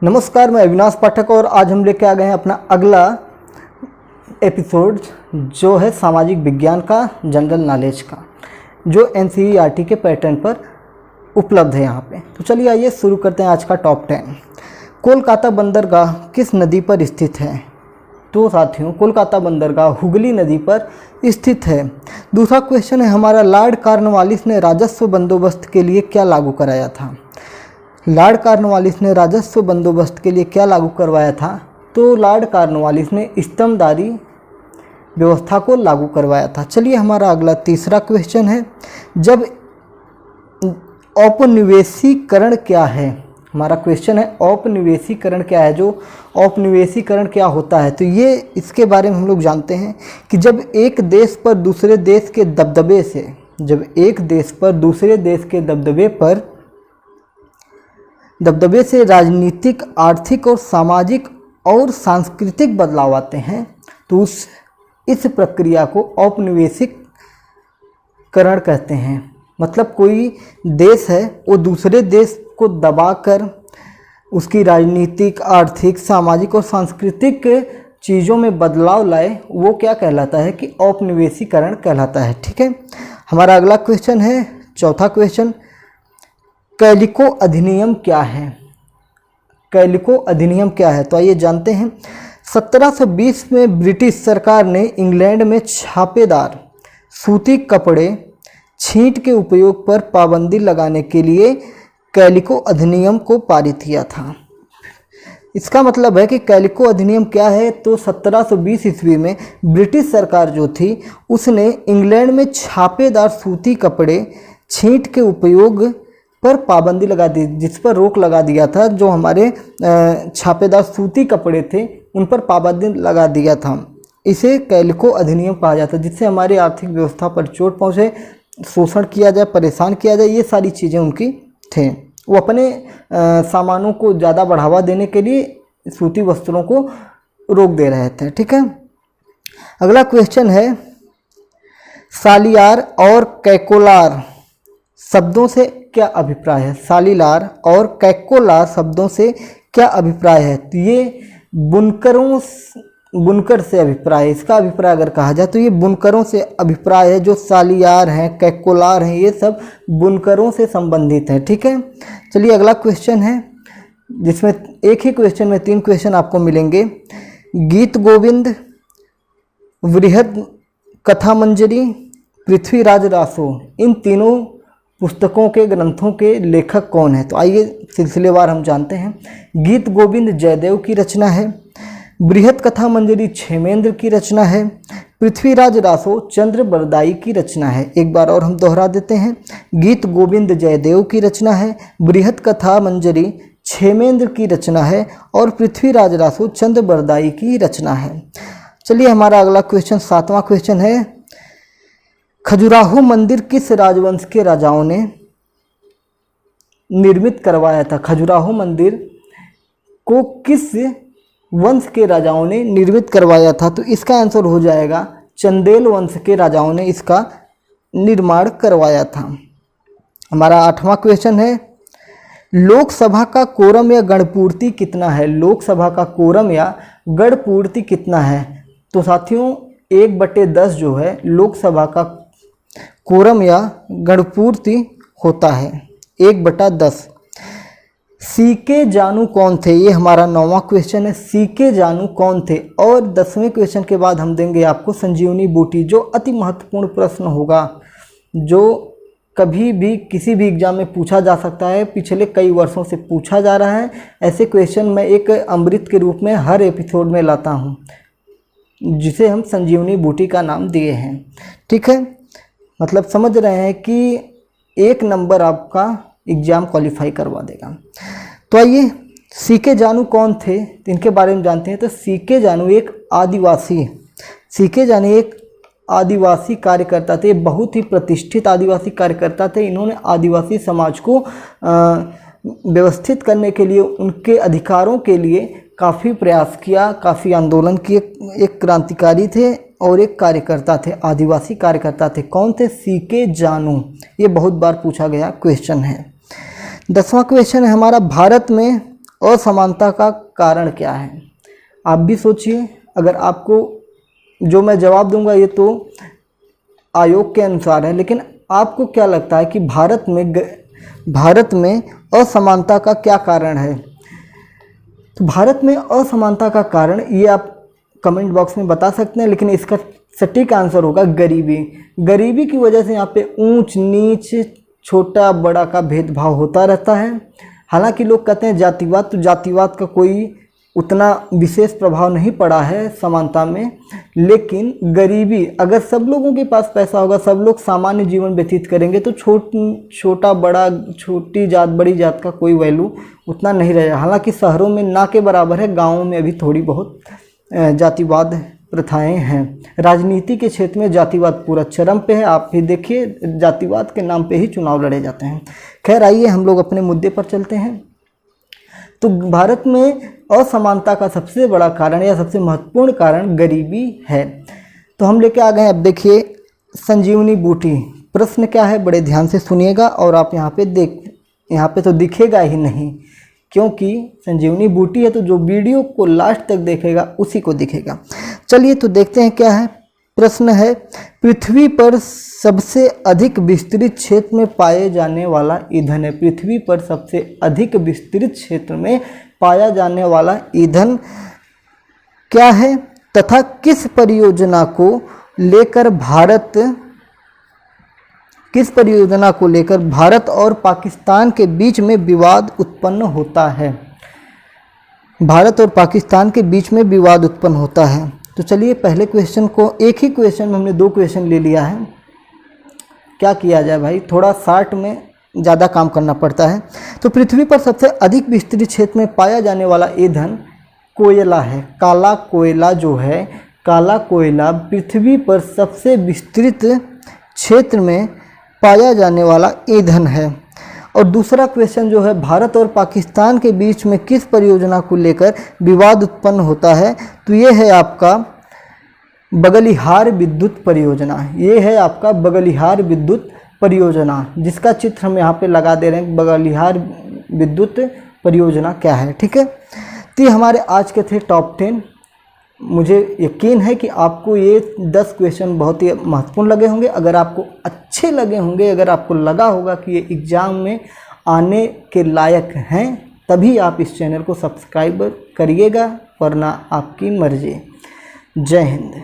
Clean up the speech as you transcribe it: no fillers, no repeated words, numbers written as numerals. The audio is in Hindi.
नमस्कार, मैं अविनाश पाठक और आज हम लेके आ गए हैं अपना अगला एपिसोड जो है सामाजिक विज्ञान का, जनरल नॉलेज का, जो एनसीईआरटी के पैटर्न पर उपलब्ध है यहाँ पे। तो चलिए आइए शुरू करते हैं आज का टॉप 10। कोलकाता बंदरगाह किस नदी पर स्थित है? तो साथियों, कोलकाता बंदरगाह हुगली नदी पर स्थित है। दूसरा क्वेश्चन है हमारा, लॉर्ड कॉर्नवालिस ने राजस्व बंदोबस्त के लिए क्या लागू कराया था? लॉर्ड कॉर्नवालिस ने राजस्व बंदोबस्त के लिए क्या लागू करवाया था? तो लॉर्ड कॉर्नवालिस ने स्तंभदारी व्यवस्था को लागू करवाया था। चलिए हमारा अगला तीसरा क्वेश्चन है, जब औपनिवेशीकरण क्या है? हमारा क्वेश्चन है औपनिवेशीकरण क्या है? जो औपनिवेशीकरण क्या होता है, तो ये इसके बारे में हम लोग जानते हैं कि जब एक देश पर दूसरे देश के दबदबे से, जब एक देश पर दूसरे देश के दबदबे से राजनीतिक, आर्थिक और सामाजिक और सांस्कृतिक बदलाव आते हैं, तो इस प्रक्रिया को औपनिवेशिकरण कहते हैं। मतलब कोई देश है वो दूसरे देश को दबाकर उसकी राजनीतिक, आर्थिक, सामाजिक और सांस्कृतिक चीज़ों में बदलाव लाए, वो क्या कहलाता है कि औपनिवेशीकरण कहलाता है। ठीक है, हमारा अगला क्वेश्चन है, चौथा क्वेश्चन, कैलिको अधिनियम क्या है? कैलिको अधिनियम क्या है? तो आइए जानते हैं। 1720 में ब्रिटिश सरकार ने इंग्लैंड में छापेदार सूती कपड़े छींट के उपयोग पर पाबंदी लगाने के लिए कैलिको अधिनियम को पारित किया था। इसका मतलब है कि कैलिको अधिनियम क्या है? तो 1720 ईस्वी में ब्रिटिश सरकार जो थी उसने इंग्लैंड में छापेदार सूती कपड़े छींट के उपयोग पर पाबंदी लगा दी, जिस पर रोक लगा दिया था। जो हमारे छापेदार सूती कपड़े थे उन पर पाबंदी लगा दिया था। इसे कैलिको अधिनियम कहा जाता है, जिससे हमारी आर्थिक व्यवस्था पर चोट पहुँचे, शोषण किया जाए, परेशान किया जाए, ये सारी चीज़ें उनकी थे। वो अपने सामानों को ज़्यादा बढ़ावा देने के लिए सूती वस्त्रों को रोक दे रहे थे। ठीक है, अगला क्वेश्चन है, सालियार और कैकोलार शब्दों से क्या अभिप्राय है? सालिलार और कैकोलार शब्दों से क्या अभिप्राय है? तो ये बुनकर से अभिप्राय है। इसका अभिप्राय अगर कहा जाए तो ये बुनकरों से अभिप्राय है। जो सालियार हैं, कैकोलार हैं, ये सब बुनकरों से संबंधित है। ठीक है, चलिए अगला क्वेश्चन है, जिसमें एक ही क्वेश्चन में 3 क्वेश्चन आपको मिलेंगे। गीत गोविंद, वृहद कथा मंजरी, पृथ्वीराज रासो, इन तीनों पुस्तकों के, ग्रंथों के लेखक कौन है? तो आइए सिलसिलेवार हम जानते हैं। गीत गोविंद जयदेव की रचना है, बृहद कथा मंजरी क्षेमेंद्र की रचना है, पृथ्वीराज रासो चंद्र बरदाई की रचना है। एक बार और हम दोहरा देते हैं, गीत गोविंद जयदेव की रचना है, बृहद कथा मंजरी क्षेमेंद्र की रचना है और पृथ्वीराज रासो चंद्र बरदाई की रचना है। चलिए हमारा अगला क्वेश्चन, 7वां क्वेश्चन है, खजुराहो मंदिर किस राजवंश के राजाओं ने निर्मित करवाया था? खजुराहो मंदिर को किस वंश के राजाओं ने निर्मित करवाया था? तो इसका आंसर हो जाएगा चंदेल वंश के राजाओं ने इसका निर्माण करवाया था। हमारा 8वां क्वेश्चन है, लोकसभा का कोरम या गणपूर्ति कितना है? लोकसभा का कोरम या गणपूर्ति कितना है? तो साथियों 1/10 जो है लोकसभा का कोरम या गणपूर्ति होता है, 1/10। सीके जानू कौन थे? ये हमारा 9वां क्वेश्चन है, सीके जानू कौन थे? और 10वें क्वेश्चन के बाद हम देंगे आपको संजीवनी बूटी, जो अति महत्वपूर्ण प्रश्न होगा, जो कभी भी किसी भी एग्जाम में पूछा जा सकता है, पिछले कई वर्षों से पूछा जा रहा है। ऐसे क्वेश्चन मैं एक अमृत के रूप में हर एपिसोड में लाता हूँ, जिसे हम संजीवनी बूटी का नाम दिए हैं। ठीक है, मतलब समझ रहे हैं कि 1 नंबर आपका एग्ज़ाम क्वालिफाई करवा देगा। तो आइए, सीके जानू कौन थे, इनके बारे में जानते हैं। तो सीके जानू एक आदिवासी कार्यकर्ता थे, बहुत ही प्रतिष्ठित आदिवासी कार्यकर्ता थे। इन्होंने आदिवासी समाज को व्यवस्थित करने के लिए, उनके अधिकारों के लिए काफ़ी प्रयास किया, काफ़ी आंदोलन किए। एक क्रांतिकारी थे और एक कार्यकर्ता थे, आदिवासी कार्यकर्ता थे। कौन थे? सीके जानू। ये बहुत बार पूछा गया क्वेश्चन है। 10वां क्वेश्चन है हमारा, भारत में असमानता का कारण क्या है? आप भी सोचिए। अगर आपको जो मैं जवाब दूंगा ये तो आयोग के अनुसार है, लेकिन आपको क्या लगता है कि भारत में असमानता का क्या कारण है? तो भारत में असमानता का कारण ये आप कमेंट बॉक्स में बता सकते हैं, लेकिन इसका सटीक आंसर होगा गरीबी। गरीबी की वजह से यहाँ पे ऊंच नीच, छोटा बड़ा का भेदभाव होता रहता है। हालांकि लोग कहते हैं जातिवाद, तो जातिवाद का कोई उतना विशेष प्रभाव नहीं पड़ा है समानता में, लेकिन गरीबी, अगर सब लोगों के पास पैसा होगा, सब लोग सामान्य जीवन व्यतीत करेंगे, तो छोटा बड़ा, छोटी जात बड़ी जात का कोई वैल्यू उतना नहीं रहेगा। हालांकि शहरों में ना के बराबर है, गाँवों में अभी थोड़ी बहुत जातिवाद प्रथाएं हैं। राजनीति के क्षेत्र में जातिवाद पूरा चरम पे है। आप भी देखिए, जातिवाद के नाम पे ही चुनाव लड़े जाते हैं। खैर, आइए हम लोग अपने मुद्दे पर चलते हैं। तो भारत में असमानता का सबसे बड़ा कारण या सबसे महत्वपूर्ण कारण गरीबी है। तो हम लेके आ गए। अब देखिए संजीवनी बूटी। प्रश्न क्या है, बड़े ध्यान से सुनिएगा। और आप यहाँ पे तो दिखेगा ही नहीं, क्योंकि संजीवनी बूटी है, तो जो वीडियो को लास्ट तक देखेगा उसी को दिखेगा। चलिए तो देखते हैं क्या है। प्रश्न है, पृथ्वी पर सबसे अधिक विस्तृत क्षेत्र में पाए जाने वाला ईंधन है। पृथ्वी पर सबसे अधिक विस्तृत क्षेत्र में पाया जाने वाला ईंधन क्या है, तथा किस परियोजना को लेकर भारत और पाकिस्तान के बीच में विवाद उत्पन्न होता है? भारत और पाकिस्तान के बीच में विवाद उत्पन्न होता है। तो चलिए पहले क्वेश्चन को, एक ही क्वेश्चन में हमने 2 क्वेश्चन ले लिया है। क्या किया जाए भाई, थोड़ा शार्ट में ज़्यादा काम करना पड़ता है। तो पृथ्वी पर सबसे अधिक विस्तृत क्षेत्र में पाया जाने वाला ईंधन कोयला है। काला कोयला जो है, काला कोयला पृथ्वी पर सबसे विस्तृत क्षेत्र में पाया जाने वाला ईंधन है। और दूसरा क्वेश्चन जो है, भारत और पाकिस्तान के बीच में किस परियोजना को लेकर विवाद उत्पन्न होता है? तो ये है आपका बगलिहार विद्युत परियोजना। ये है आपका बगलिहार विद्युत परियोजना, जिसका चित्र हम यहाँ पे लगा दे रहे हैं। बगलिहार विद्युत परियोजना क्या है, ठीक है। तो ये हमारे आज के थे टॉप 10। मुझे यकीन है कि आपको ये 10 क्वेश्चन बहुत ही महत्वपूर्ण लगे होंगे। अगर आपको अच्छे लगे होंगे, अगर आपको लगा होगा कि ये एग्ज़ाम में आने के लायक हैं, तभी आप इस चैनल को सब्सक्राइब करिएगा, वरना आपकी मर्जी। जय हिंद।